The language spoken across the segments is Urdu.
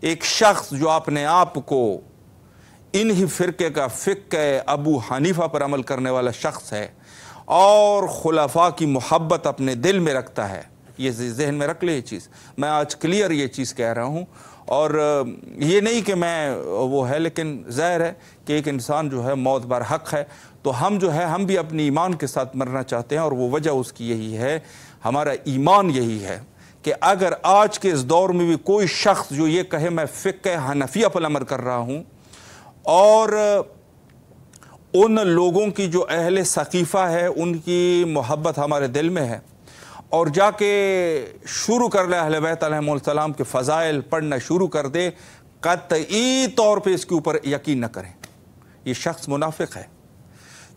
ایک شخص جو اپنے آپ کو انہی فرقے کا فقہ ابو حنیفہ پر عمل کرنے والا شخص ہے اور خلفاء کی محبت اپنے دل میں رکھتا ہے، یہ ذہن میں رکھ لے یہ چیز، میں آج کلیئر یہ چیز کہہ رہا ہوں، اور یہ نہیں کہ میں وہ ہے، لیکن ظاہر ہے کہ ایک انسان جو ہے موت بر حق ہے، تو ہم جو ہے ہم بھی اپنی ایمان کے ساتھ مرنا چاہتے ہیں، اور وہ وجہ اس کی یہی ہے، ہمارا ایمان یہی ہے کہ اگر آج کے اس دور میں بھی کوئی شخص جو یہ کہے میں فقہ حنفیہ پر عمل کر رہا ہوں، اور ان لوگوں کی جو اہل ثقیفہ ہے ان کی محبت ہمارے دل میں ہے، اور جا کے شروع کر لے اہل بیت علیہم السلام کے فضائل پڑھنا شروع کر دے، قطعی طور پہ اس کے اوپر یقین نہ کریں، یہ شخص منافق ہے۔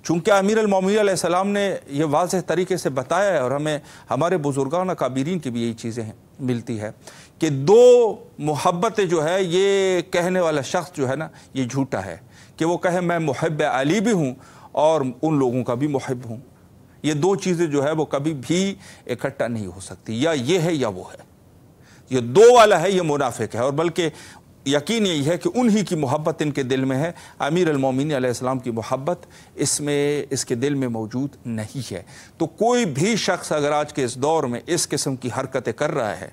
چونکہ امیر المومنین علیہ السلام نے یہ واضح طریقے سے بتایا ہے، اور ہمیں ہمارے بزرگان اکابرین کی بھی یہی چیزیں ملتی ہے کہ دو محبتیں جو ہے یہ کہنے والا شخص جو ہے نا یہ جھوٹا ہے، کہ وہ کہے میں محب علی بھی ہوں اور ان لوگوں کا بھی محب ہوں، یہ دو چیزیں جو ہے وہ کبھی بھی اکٹھا نہیں ہو سکتی، یا یہ ہے یا وہ ہے، یہ دو والا ہے، یہ منافق ہے، اور بلکہ یقین یہی ہے کہ انہی کی محبت ان کے دل میں ہے، امیر المومنین علیہ السلام کی محبت اس کے دل میں موجود نہیں ہے۔ تو کوئی بھی شخص اگر آج کے اس دور میں اس قسم کی حرکتیں کر رہا ہے،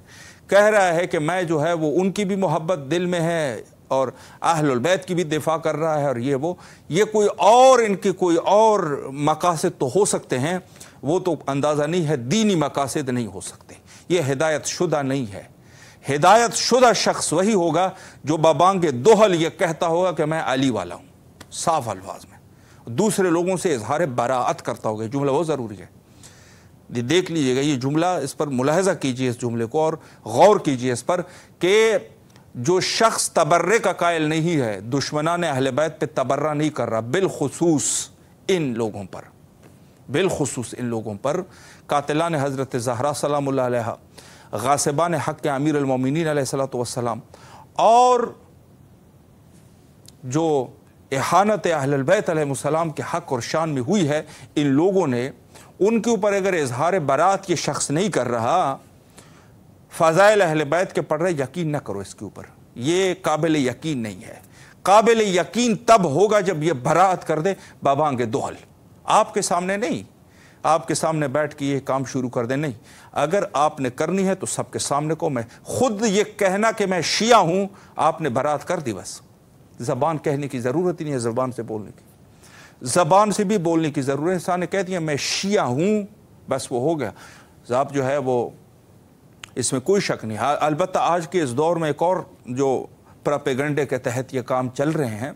کہہ رہا ہے کہ میں جو ہے وہ ان کی بھی محبت دل میں ہے اور اہل البیت کی بھی دفاع کر رہا ہے، اور یہ کوئی اور ان کے کوئی اور مقاصد تو ہو سکتے ہیں، وہ تو اندازہ نہیں ہے، دینی مقاصد نہیں ہو سکتے، یہ ہدایت شدہ نہیں ہے۔ ہدایت شدہ شخص وہی ہوگا جو ببانگ دوہل یہ کہتا ہوگا کہ میں علی والا ہوں، صاف الفاظ میں، دوسرے لوگوں سے اظہار براعت کرتا ہوگا، جملہ وہ ضروری ہے، دیکھ لیجئے گا یہ جملہ، اس پر ملاحظہ کیجئے اس جملے کو اور غور کیجئے اس پر، کہ جو شخص تبرے کا قائل نہیں ہے، دشمنان اہل بیت پہ تبرہ نہیں کر رہا، بالخصوص ان لوگوں پر قاتلان حضرت زہرا سلام اللہ علیہا، غاصبان حق کے امیر المومنین علیہ السلام، اور جو احانت اہل البیت علیہ السلام کے حق اور شان میں ہوئی ہے، ان لوگوں نے ان کے اوپر اگر اظہار برات یہ شخص نہیں کر رہا، فضائل اہل بیت کے پڑھ رہے، یقین نہ کرو اس کے اوپر، یہ قابل یقین نہیں ہے۔ قابل یقین تب ہوگا جب یہ برات کر دے بابانگ دوہل، آپ کے سامنے نہیں، آپ کے سامنے بیٹھ کے یہ کام شروع کر دے، نہیں، اگر آپ نے کرنی ہے تو سب کے سامنے کو، میں خود یہ کہنا کہ میں شیعہ ہوں، آپ نے برات کر دی، بس زبان کہنے کی ضرورت ہی نہیں ہے، زبان سے بولنے کی، زبان سے بھی بولنے کی ضرورت ہے، انسان نے کہہ دیا میں شیعہ ہوں، بس وہ ہو گیا، آپ جو ہے وہ اس میں کوئی شک نہیں۔ البتہ آج کے اس دور میں ایک اور جو پراپیگنڈے کے تحت یہ کام چل رہے ہیں،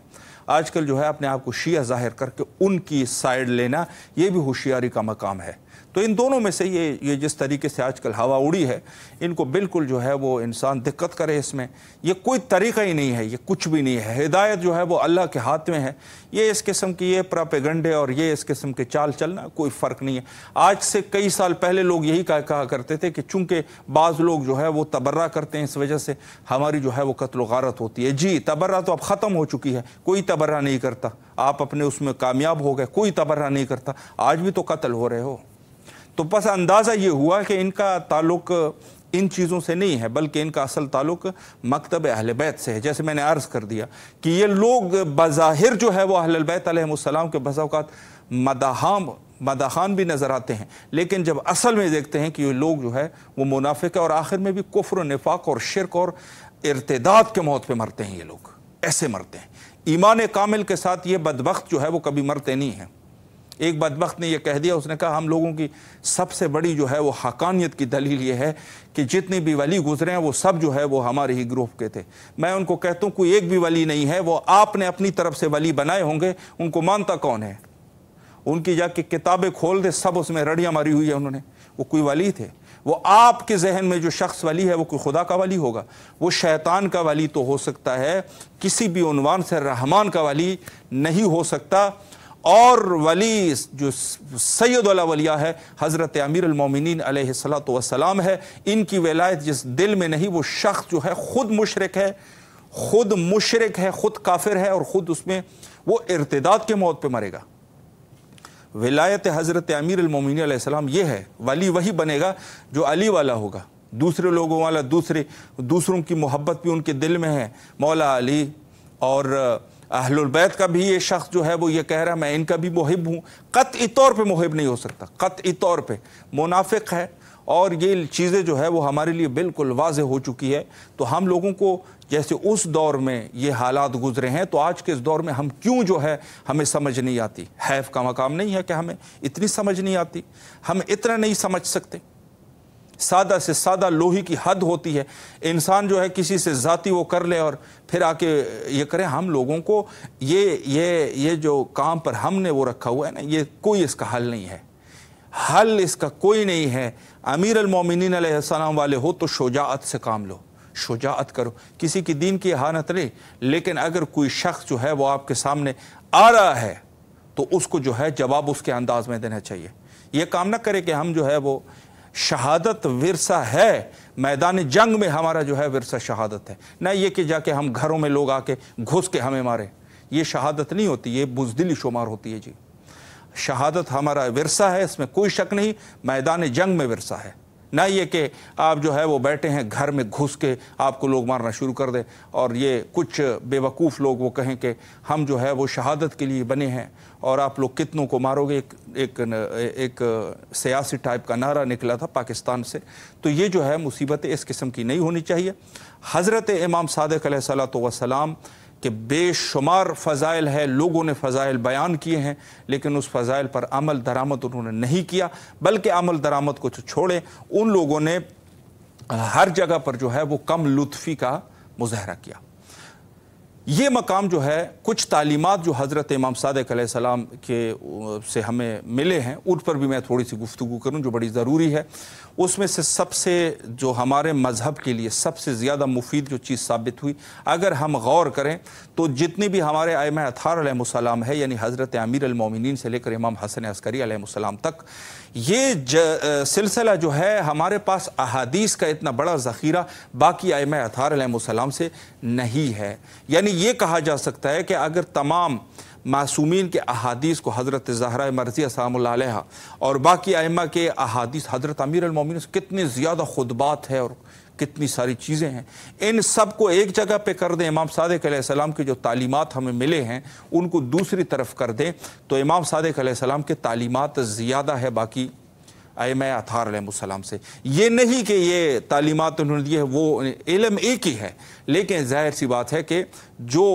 آج کل جو ہے اپنے آپ کو شیعہ ظاہر کر کے ان کی سائیڈ لینا، یہ بھی ہوشیاری کا مقام ہے۔ تو ان دونوں میں سے یہ جس طریقے سے آج کل ہوا اڑی ہے، ان کو بالکل جو ہے وہ انسان دقت کرے اس میں، یہ کوئی طریقہ ہی نہیں ہے، یہ کچھ بھی نہیں ہے، ہدایت جو ہے وہ اللہ کے ہاتھ میں ہے، یہ اس قسم کی یہ پراپیگنڈے اور یہ اس قسم کے چال چلنا کوئی فرق نہیں ہے۔ آج سے کئی سال پہلے لوگ یہی کہا کرتے تھے کہ چونکہ بعض لوگ جو ہے وہ تبرہ کرتے ہیں، اس وجہ سے ہماری جو ہے وہ قتل و غارت ہوتی ہے۔ جی تبرہ تو اب ختم ہو چکی ہے، کوئی تبرہ نہیں کرتا، آپ اپنے اس میں کامیاب ہو گئے، کوئی تبرہ نہیں کرتا، آج بھی تو قتل ہو رہے ہو۔ تو بس اندازہ یہ ہوا کہ ان کا تعلق ان چیزوں سے نہیں ہے، بلکہ ان کا اصل تعلق مکتب اہل بیت سے ہے۔ جیسے میں نے عرض کر دیا کہ یہ لوگ بظاہر جو ہے وہ اہل البیت علیہ السلام کے بعض اوقات مداحان بھی نظر آتے ہیں، لیکن جب اصل میں دیکھتے ہیں کہ یہ لوگ جو ہے وہ منافق ہے، اور آخر میں بھی کفر و نفاق اور شرک اور ارتداد کے موت پہ مرتے ہیں، یہ لوگ ایسے مرتے ہیں۔ ایمان کامل کے ساتھ یہ بدبخت جو ہے وہ کبھی مرتے نہیں ہیں۔ ایک بدبخت نے یہ کہہ دیا، اس نے کہا ہم لوگوں کی سب سے بڑی جو ہے وہ حقانیت کی دلیل یہ ہے کہ جتنے بھی ولی گزرے ہیں وہ سب جو ہے وہ ہمارے ہی گروپ کے تھے۔ میں ان کو کہتا ہوں کوئی ایک بھی ولی نہیں ہے، وہ آپ نے اپنی طرف سے ولی بنائے ہوں گے، ان کو مانتا کون ہے؟ ان کی جا کے کتابیں کھول دے، سب اس میں رڑیاں ماری ہوئی ہے انہوں نے، وہ کوئی ولی تھے؟ وہ آپ کے ذہن میں جو شخص ولی ہے وہ کوئی خدا کا ولی ہوگا؟ وہ شیطان کا ولی تو ہو سکتا ہے، کسی بھی عنوان سے رحمان کا ولی نہیں ہو سکتا۔ اور ولی جو سید الاولیاء ہے حضرت امیر المومنین علیہ السلام ہے، ان کی ولایت جس دل میں نہیں، وہ شخص جو ہے خود مشرک ہے، خود کافر ہے، اور خود اس میں وہ ارتداد کے موت پہ مرے گا۔ ولایت حضرت امیر المومنین علیہ السلام یہ ہے، ولی وہی بنے گا جو علی والا ہوگا، دوسرے لوگوں والا دوسروں کی محبت بھی ان کے دل میں ہے. مولا علی اور اہل البیت کا بھی یہ شخص جو ہے وہ یہ کہہ رہا ہے میں ان کا بھی محب ہوں. قطعی طور پہ محب نہیں ہو سکتا, قطعی طور پہ منافق ہے. اور یہ چیزیں جو ہے وہ ہمارے لیے بالکل واضح ہو چکی ہے. تو ہم لوگوں کو جیسے اس دور میں یہ حالات گزرے ہیں تو آج کے اس دور میں ہم کیوں جو ہے ہمیں سمجھ نہیں آتی. حیف کا مقام نہیں ہے کہ ہمیں اتنی سمجھ نہیں آتی, ہم اتنا نہیں سمجھ سکتے. سادہ سے سادہ لوہی کی حد ہوتی ہے. انسان جو ہے کسی سے ذاتی وہ کر لے اور پھر آ کے یہ کرے. ہم لوگوں کو یہ جو کام پر ہم نے وہ رکھا ہوا ہے نا, یہ کوئی اس کا حل نہیں ہے. حل اس کا کوئی نہیں ہے. امیر المومنین علیہ السلام والے ہو تو شجاعت سے کام لو, شجاعت کرو. کسی کی دین کی اہانت نہیں, لیکن اگر کوئی شخص جو ہے وہ آپ کے سامنے آ رہا ہے تو اس کو جو ہے جواب اس کے انداز میں دینا چاہیے. یہ کام نہ کرے کہ ہم جو ہے وہ شہادت ورثہ ہے, میدان جنگ میں ہمارا جو ہے ورثہ شہادت ہے, نہ یہ کہ جا کے ہم گھروں میں لوگ آ کے گھس کے ہمیں مارے. یہ شہادت نہیں ہوتی, یہ بزدلی شمار ہوتی ہے. جی شہادت ہمارا ورثہ ہے, اس میں کوئی شک نہیں, میدان جنگ میں ورثہ ہے. نہ یہ کہ آپ جو ہے وہ بیٹھے ہیں گھر میں گھس کے آپ کو لوگ مارنا شروع کر دیں اور یہ کچھ بے وقوف لوگ وہ کہیں کہ ہم جو ہے وہ شہادت کے لیے بنے ہیں اور آپ لوگ کتنوں کو مارو گے. ایک سیاسی ٹائپ کا نعرہ نکلا تھا پاکستان سے. تو یہ جو ہے مصیبتیں اس قسم کی نہیں ہونی چاہیے. حضرت امام صادق علیہ الصلوۃ والسلام کہ بے شمار فضائل ہے, لوگوں نے فضائل بیان کیے ہیں لیکن اس فضائل پر عمل درآمد انہوں نے نہیں کیا, بلکہ عمل درآمد کو چھوڑے ان لوگوں نے ہر جگہ پر جو ہے وہ کم لطفی کا مظاہرہ کیا. یہ مقام جو ہے کچھ تعلیمات جو حضرت امام صادق علیہ السلام کے سے ہمیں ملے ہیں ان پر بھی میں تھوڑی سی گفتگو کروں جو بڑی ضروری ہے. اس میں سے سب سے جو ہمارے مذہب کے لیے سب سے زیادہ مفید جو چیز ثابت ہوئی, اگر ہم غور کریں تو جتنی بھی ہمارے ائمہ اطہار علیہ السلام ہے, یعنی حضرت امیر المومنین سے لے کر امام حسن عسکری علیہ السلام تک, یہ سلسلہ جو ہے ہمارے پاس احادیث کا اتنا بڑا ذخیرہ باقی ائمہ اطہار علیہ السلام سے نہیں ہے. یعنی یہ کہا جا سکتا ہے کہ اگر تمام معصومین کے احادیث کو حضرت زہرا مرضیہ سلام اللہ علیہ اور باقی ائمہ کے احادیث, حضرت امیر المومنین سے کتنے زیادہ خطبات ہے اور کتنی ساری چیزیں ہیں, ان سب کو ایک جگہ پہ کر دیں, امام صادق علیہ السلام کے جو تعلیمات ہمیں ملے ہیں ان کو دوسری طرف کر دیں, تو امام صادق علیہ السلام کے تعلیمات زیادہ ہے باقی ائمہ اطہار علیہ السلام سے. یہ نہیں کہ یہ تعلیمات انہوں نے دی ہے وہ علم ایک ہی ہے, لیکن ظاہر سی بات ہے کہ جو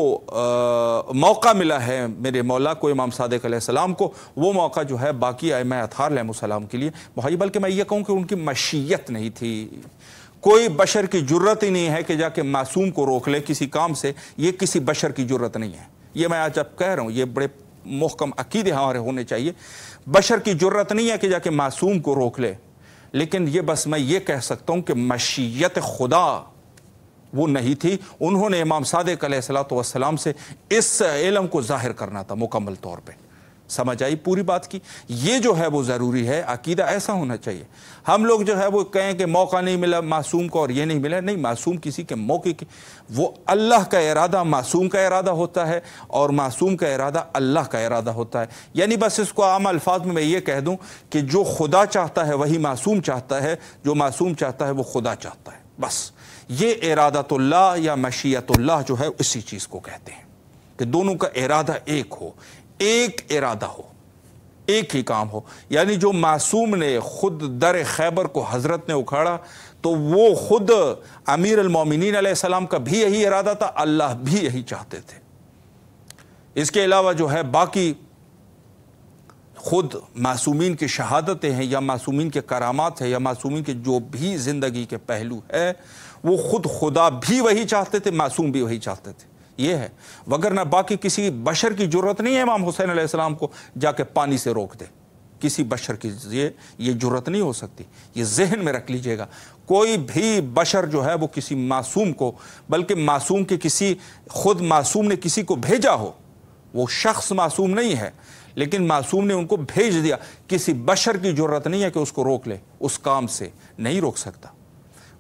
موقع ملا ہے میرے مولا کو امام صادق علیہ السلام کو, وہ موقع جو ہے باقی ائمہ اطہار علیہ السلام کے لیے مہیا, بلکہ میں یہ کہوں کہ ان کی مشیت نہیں تھی. کوئی بشر کی جرت ہی نہیں ہے کہ جا کے معصوم کو روک لے کسی کام سے, یہ کسی بشر کی جرت نہیں ہے. یہ میں آج اب کہہ رہا ہوں, یہ بڑے محکم عقیدے ہمارے ہونے چاہیے. بشر کی جرت نہیں ہے کہ جا کے معصوم کو روک لے, لیکن یہ بس میں یہ کہہ سکتا ہوں کہ مشیت خدا وہ نہیں تھی. انہوں نے امام صادق علیہ الصلوۃ والسلام سے اس علم کو ظاہر کرنا تھا مکمل طور پہ. سمجھ آئی پوری بات کی؟ یہ جو ہے وہ ضروری ہے, عقیدہ ایسا ہونا چاہیے. ہم لوگ جو ہے وہ کہیں کہ موقع نہیں ملا معصوم کو اور یہ نہیں ملا, نہیں, معصوم کسی کے موقع کی, وہ اللہ کا ارادہ معصوم کا ارادہ ہوتا ہے اور معصوم کا ارادہ اللہ کا ارادہ ہوتا ہے. یعنی بس اس کو عام الفاظ میں یہ کہہ دوں کہ جو خدا چاہتا ہے وہی معصوم چاہتا ہے, جو معصوم چاہتا ہے وہ خدا چاہتا ہے. بس یہ ارادت اللہ یا مشیت اللہ جو ہے اسی چیز کو کہتے ہیں کہ دونوں کا ارادہ ایک ہو, ایک ارادہ ہو, ایک ہی کام ہو. یعنی جو معصوم نے خود در خیبر کو حضرت نے اکھاڑا تو وہ خود امیر المومنین علیہ السلام کا بھی یہی ارادہ تھا, اللہ بھی یہی چاہتے تھے. اس کے علاوہ جو ہے باقی خود معصومین کی شہادتیں ہیں یا معصومین کے کرامات ہیں یا معصومین کے جو بھی زندگی کے پہلو ہے, وہ خود خدا بھی وہی چاہتے تھے, معصوم بھی وہی چاہتے تھے. یہ ہے, وگرنہ باقی کسی بشر کی جرت نہیں ہے امام حسین علیہ السلام کو جا کے پانی سے روک دے. کسی بشر کی یہ جرت نہیں ہو سکتی. یہ ذہن میں رکھ لیجئے گا. کوئی بھی بشر جو ہے وہ کسی معصوم کو, بلکہ معصوم کے کسی خود معصوم نے کسی کو بھیجا ہو, وہ شخص معصوم نہیں ہے لیکن معصوم نے ان کو بھیج دیا, کسی بشر کی جرت نہیں ہے کہ اس کو روک لے, اس کام سے نہیں روک سکتا.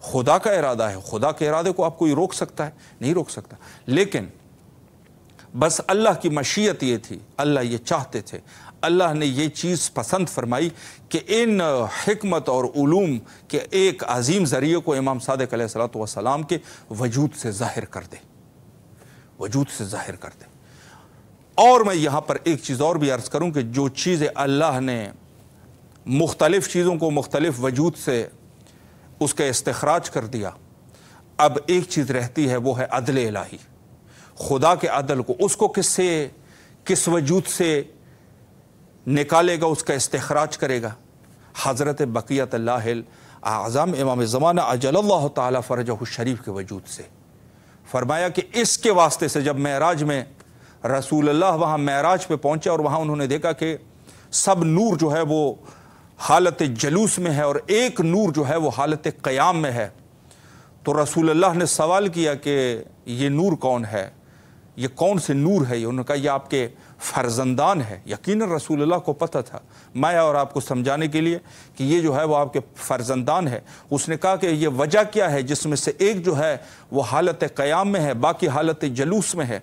خدا کا ارادہ ہے, خدا کے ارادے کو آپ کوئی روک سکتا ہے؟ نہیں روک سکتا. لیکن بس اللہ کی مشیت یہ تھی, اللہ یہ چاہتے تھے, اللہ نے یہ چیز پسند فرمائی کہ ان حکمت اور علوم کے ایک عظیم ذریعے کو امام صادق علیہ الصلوۃ والسلام کے وجود سے ظاہر کر دے، وجود سے ظاہر کر دے۔ اور میں یہاں پر ایک چیز اور بھی عرض کروں کہ جو چیزیں اللہ نے مختلف چیزوں کو مختلف وجود سے اس کا استخراج کر دیا، اب ایک چیز رہتی ہے، وہ ہے عدل الہی، خدا کے عدل کو، اس کو کس وجود سے نکالے گا، اس کا استخراج کرے گا؟ حضرت بقیت اللہ اعظم امام زمانہ اجل اللہ تعالی فرجہ الشریف کے وجود سے۔ فرمایا کہ اس کے واسطے سے جب معراج میں رسول اللہ وہاں معراج پہ پہنچے اور وہاں انہوں نے دیکھا کہ سب نور جو ہے وہ حالت جلوس میں ہے اور ایک نور جو ہے وہ حالت قیام میں ہے، تو رسول اللہ نے سوال کیا کہ یہ نور کون ہے، یہ کون سے نور ہے؟ انہوں نے کہا یہ آپ کے فرزندان ہے۔ یقیناً رسول اللہ کو پتہ تھا، میں اور آپ کو سمجھانے کے لیے کہ یہ جو ہے وہ آپ کے فرزندان ہے۔ اس نے کہا کہ یہ وجہ کیا ہے جس میں سے ایک جو ہے وہ حالت قیام میں ہے، باقی حالت جلوس میں ہے؟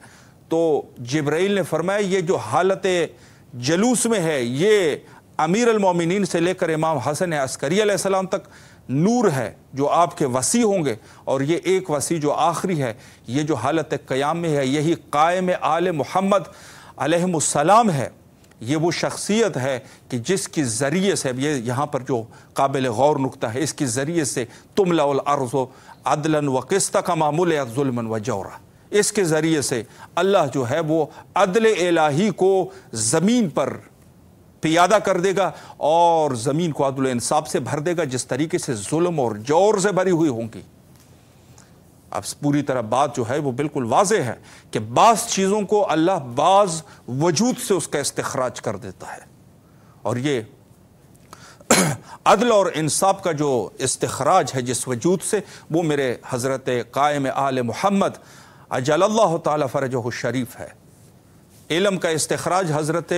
تو جبرائیل نے فرمایا یہ جو حالت جلوس میں ہے یہ امیر المومنین سے لے کر امام حسن عسکری علیہ السلام تک نور ہے جو آپ کے وسیع ہوں گے، اور یہ ایک وسیع جو آخری ہے یہ جو حالت قیام میں ہے، یہی قائم آل محمد علیہ السلام ہے۔ یہ وہ شخصیت ہے کہ جس کی ذریعے سے، یہ یہاں پر جو قابل غور نکتہ ہے، اس کی ذریعے سے تملأ الارض عدلا وقسطا کما ملئت ظلما وجورا، اس کے ذریعے سے اللہ جو ہے وہ عدل الہی کو زمین پر پیادہ کر دے گا اور زمین کو عدل و انصاف سے بھر دے گا جس طریقے سے ظلم اور جور سے بھری ہوئی ہوں گی۔ اب پوری طرح بات جو ہے وہ بالکل واضح ہے کہ بعض چیزوں کو اللہ بعض وجود سے اس کا استخراج کر دیتا ہے، اور یہ عدل اور انصاف کا جو استخراج ہے جس وجود سے، وہ میرے حضرت قائم آل محمد اجل اللہ تعالی فرجہ الشریف ہے۔ علم کا استخراج حضرت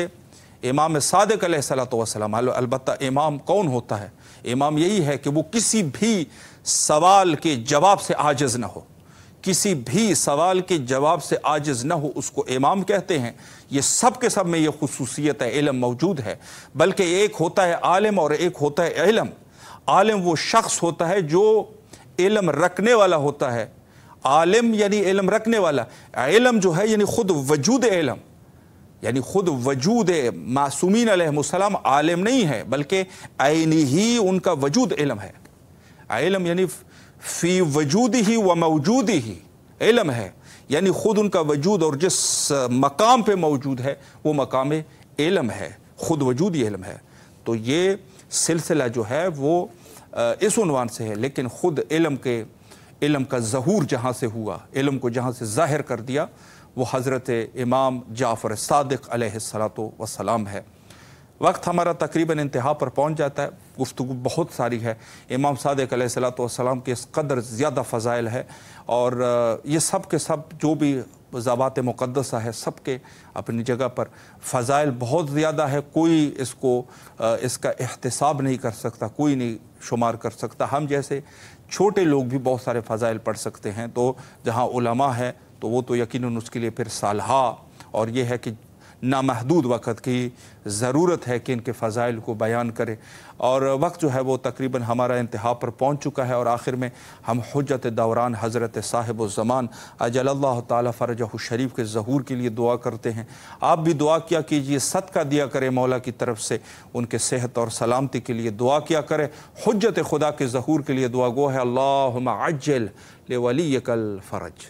امام صادق علیہ الصلوۃ والسلام۔ البتہ امام کون ہوتا ہے؟ امام یہی ہے کہ وہ کسی بھی سوال کے جواب سے عاجز نہ ہو، کسی بھی سوال کے جواب سے عاجز نہ ہو، اس کو امام کہتے ہیں۔ یہ سب کے سب میں یہ خصوصیت ہے، علم موجود ہے، بلکہ ایک ہوتا ہے عالم اور ایک ہوتا ہے علم۔ عالم وہ شخص ہوتا ہے جو علم رکھنے والا ہوتا ہے، عالم یعنی علم رکھنے والا، علم جو ہے یعنی خود وجود علم، یعنی خود وجود معصومین علیہ السلام عالم نہیں ہے، بلکہ عینی ہی ان کا وجود علم ہے۔ علم یعنی فی وجود ہی و موجود ہی علم ہے، یعنی خود ان کا وجود اور جس مقام پہ موجود ہے وہ مقام علم ہے، خود وجود ہی علم ہے۔ تو یہ سلسلہ جو ہے وہ اس عنوان سے ہے، لیکن خود علم کا ظہور جہاں سے ہوا، علم کو جہاں سے ظاہر کر دیا، وہ حضرت امام جعفر صادق علیہ الصلوۃ والسلام ہے۔ وقت ہمارا تقریباً انتہا پر پہنچ جاتا ہے، گفتگو بہت ساری ہے۔ امام صادق علیہ الصلوۃ والسلام کے اس قدر زیادہ فضائل ہے، اور یہ سب کے سب جو بھی ذوات مقدسہ ہے سب کے اپنی جگہ پر فضائل بہت زیادہ ہے، کوئی اس کا احتساب نہیں کر سکتا، کوئی نہیں شمار کر سکتا۔ ہم جیسے چھوٹے لوگ بھی بہت سارے فضائل پڑھ سکتے ہیں، تو جہاں علماء ہے تو وہ تو یقیناً اس کے لیے پھر سالہا، اور یہ ہے کہ نامحدود وقت کی ضرورت ہے کہ ان کے فضائل کو بیان کرے، اور وقت جو ہے وہ تقریباً ہمارا انتہا پر پہنچ چکا ہے۔ اور آخر میں ہم حجت دوران حضرت صاحب الزمان اجل اللہ تعالی فرجہ الشریف کے ظہور کے لیے دعا کرتے ہیں۔ آپ بھی دعا کیا کیجئے، صدقہ دیا کرے مولا کی طرف سے، ان کے صحت اور سلامتی کے لیے دعا کیا کرے، حجت خدا کے ظہور کے لیے دعا گو ہے۔ اللہم عجل لولیک الفرج۔